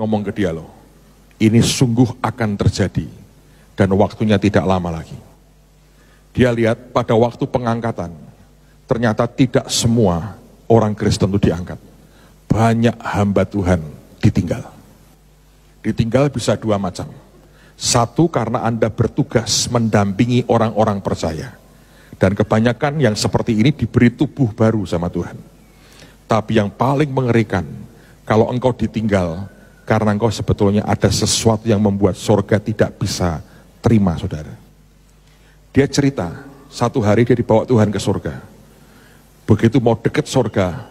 ngomong ke dia loh, ini sungguh akan terjadi dan waktunya tidak lama lagi. Dia lihat pada waktu pengangkatan, ternyata tidak semua orang Kristen itu diangkat. Banyak hamba Tuhan ditinggal. Ditinggal bisa dua macam. Satu, karena Anda bertugas mendampingi orang-orang percaya. Dan kebanyakan yang seperti ini diberi tubuh baru sama Tuhan. Tapi yang paling mengerikan, kalau engkau ditinggal, karena engkau sebetulnya ada sesuatu yang membuat surga tidak bisa terima, saudara. Dia cerita, satu hari dia dibawa Tuhan ke surga. Begitu mau deket surga,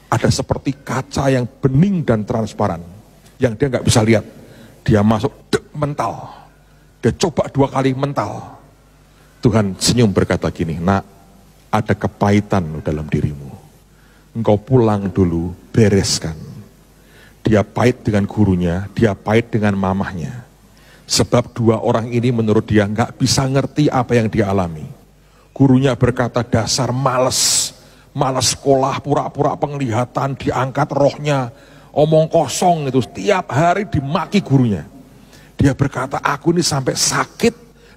ada seperti kaca yang bening dan transparan, yang dia nggak bisa lihat. Dia masuk, mental. Dia coba 2 kali mental. Tuhan senyum berkata gini, nak, ada kepahitan dalam dirimu. Engkau pulang dulu, bereskan. Dia pahit dengan gurunya, dia pahit dengan mamahnya. Sebab 2 orang ini menurut dia nggak bisa ngerti apa yang dia alami. Gurunya berkata, dasar males sekolah, pura-pura penglihatan, diangkat rohnya, omong kosong itu, setiap hari dimaki gurunya. Dia berkata, aku ini sampai sakit,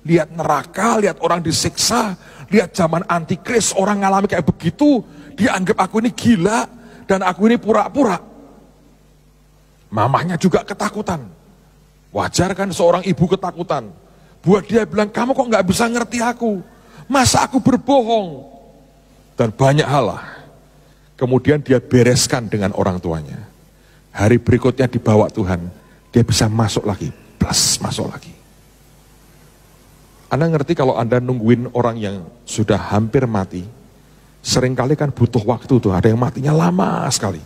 lihat neraka, lihat orang disiksa, lihat zaman antikris, orang ngalami kayak begitu, dia anggap aku ini gila, dan aku ini pura-pura. Mamahnya juga ketakutan. Wajar kan seorang ibu ketakutan. Buat dia bilang, kamu kok nggak bisa ngerti aku? Masa aku berbohong? Dan banyak hal lah. Kemudian dia bereskan dengan orang tuanya. Hari berikutnya dibawa Tuhan, dia bisa masuk lagi, plus masuk lagi. Anda ngerti kalau Anda nungguin orang yang sudah hampir mati, seringkali kan butuh waktu tuh, ada yang matinya lama sekali.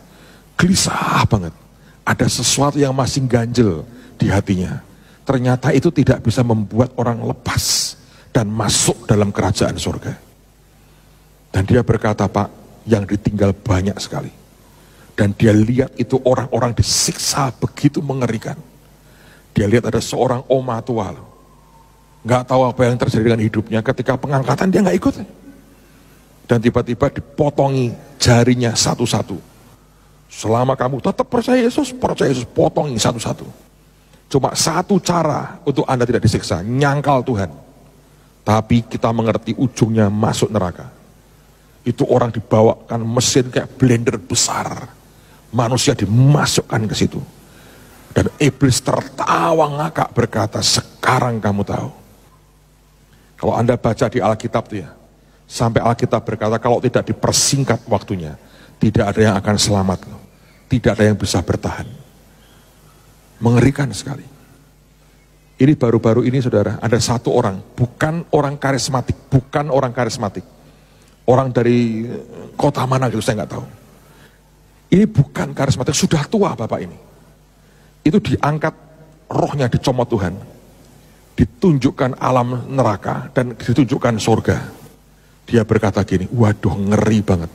Gelisah banget. Ada sesuatu yang masih ganjel di hatinya. Ternyata itu tidak bisa membuat orang lepas dan masuk dalam kerajaan surga. Dan dia berkata, Pak, yang ditinggal banyak sekali. Dan dia lihat itu orang-orang disiksa begitu mengerikan. Dia lihat ada seorang oma tua loh. Nggak tahu apa yang terjadi dengan hidupnya, ketika pengangkatan dia nggak ikut. Dan tiba-tiba dipotongi jarinya satu-satu. Selama kamu tetap percaya Yesus, potongi satu-satu. Cuma satu cara untuk Anda tidak disiksa, nyangkal Tuhan. Tapi kita mengerti ujungnya masuk neraka. Itu orang dibawakan mesin kayak blender besar. Manusia dimasukkan ke situ. Dan iblis tertawa ngakak berkata, sekarang kamu tahu. Kalau Anda baca di Alkitab tuh ya, sampai Alkitab berkata kalau tidak dipersingkat waktunya, tidak ada yang akan selamat. Tidak ada yang bisa bertahan. Mengerikan sekali. Ini baru-baru ini saudara, ada satu orang, bukan orang karismatik, orang dari kota mana gitu, saya nggak tahu. Ini bukan karismatik, sudah tua bapak ini. Itu diangkat rohnya, dicomot Tuhan. Ditunjukkan alam neraka dan ditunjukkan surga. Dia berkata gini, waduh ngeri banget.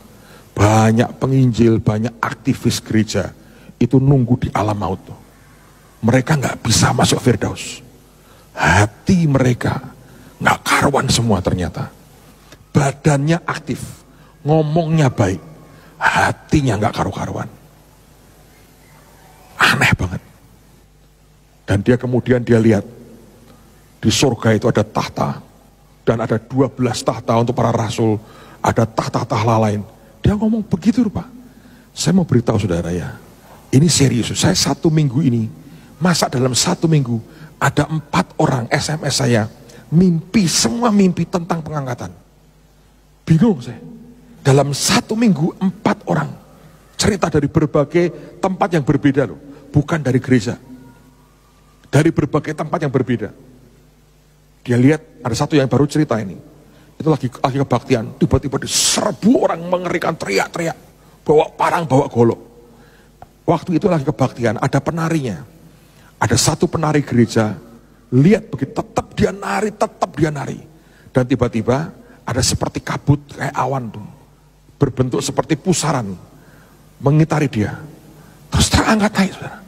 Banyak penginjil, banyak aktivis gereja itu nunggu di alam maut tuh. Mereka nggak bisa masuk Firdaus. Hati mereka nggak karuan semua ternyata. Badannya aktif, ngomongnya baik, hatinya nggak karu-karuan. Aneh banget. Dan dia kemudian dia lihat di surga itu ada tahta dan ada 12 tahta untuk para rasul, ada tahta-tahta lain. Dia ngomong begitu Pak. Saya mau beritahu saudara ya, ini serius. Saya 1 minggu ini, masa dalam 1 minggu ada 4 orang SMS saya mimpi, semua mimpi tentang pengangkatan. Bingung saya. Dalam 1 minggu 4 orang cerita dari berbagai tempat yang berbeda loh, bukan dari gereja, dari berbagai tempat yang berbeda. Dia lihat ada satu yang baru cerita ini. Itu lagi kebaktian, tiba-tiba diserbu orang mengerikan, teriak-teriak, bawa parang, bawa golok. Waktu itu lagi kebaktian, ada penarinya. Ada satu penari gereja, lihat begitu, tetap dia nari. Dan tiba-tiba ada seperti kabut, kayak awan tuh, berbentuk seperti pusaran, mengitari dia. Terus terangkat naik, saudara.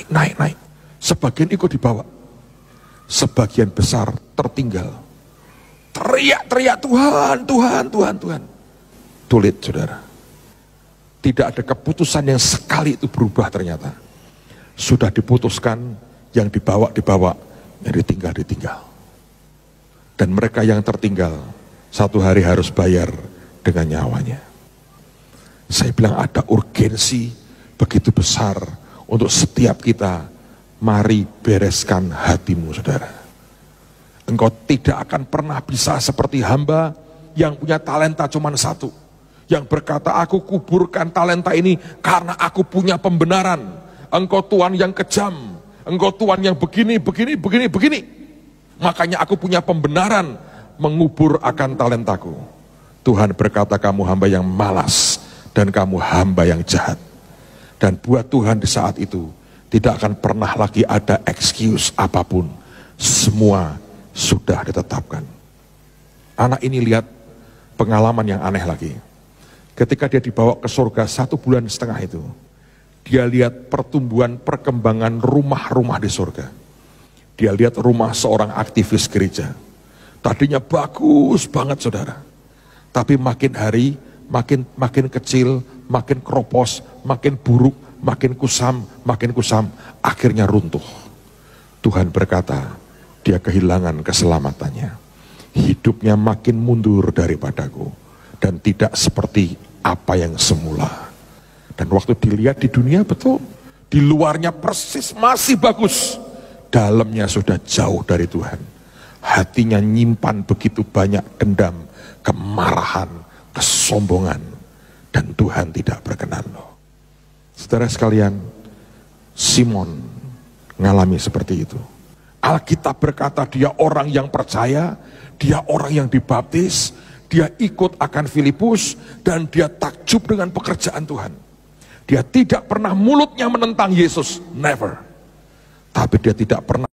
Naik. Sebagian ikut dibawa. Sebagian besar tertinggal. Teriak-teriak, Tuhan. Tulit, saudara. Tidak ada keputusan yang sekali itu berubah ternyata. Sudah diputuskan, yang dibawa, yang ditinggal. Dan mereka yang tertinggal, satu hari harus bayar dengan nyawanya. Saya bilang ada urgensi begitu besar untuk setiap kita. Mari bereskan hatimu, saudara. Engkau tidak akan pernah bisa seperti hamba yang punya talenta cuma satu. Yang berkata, aku kuburkan talenta ini karena aku punya pembenaran. Engkau Tuhan yang kejam. Engkau Tuhan yang begini. Makanya aku punya pembenaran mengubur akan talentaku. Tuhan berkata, kamu hamba yang malas dan kamu hamba yang jahat. Dan buat Tuhan di saat itu tidak akan pernah lagi ada excuse apapun. Semua sudah ditetapkan. Anak ini lihat pengalaman yang aneh lagi. Ketika dia dibawa ke surga 1,5 bulan itu, dia lihat pertumbuhan perkembangan rumah-rumah di surga. Dia lihat rumah seorang aktivis gereja. Tadinya bagus banget, saudara. Tapi makin hari, makin kecil, makin keropos, makin buruk, makin kusam, akhirnya runtuh. Tuhan berkata, dia kehilangan keselamatannya. Hidupnya makin mundur daripadaku, dan tidak seperti apa yang semula. Dan waktu dilihat di dunia, betul, di luarnya persis masih bagus, dalamnya sudah jauh dari Tuhan. Hatinya nyimpan begitu banyak dendam, kemarahan, kesombongan, dan Tuhan tidak berkenan loh. Saudara sekalian, Simon ngalami seperti itu. Alkitab berkata dia orang yang percaya, dia orang yang dibaptis, dia ikut akan Filipus, dan dia takjub dengan pekerjaan Tuhan. Dia tidak pernah mulutnya menentang Yesus, never. Tapi dia tidak pernah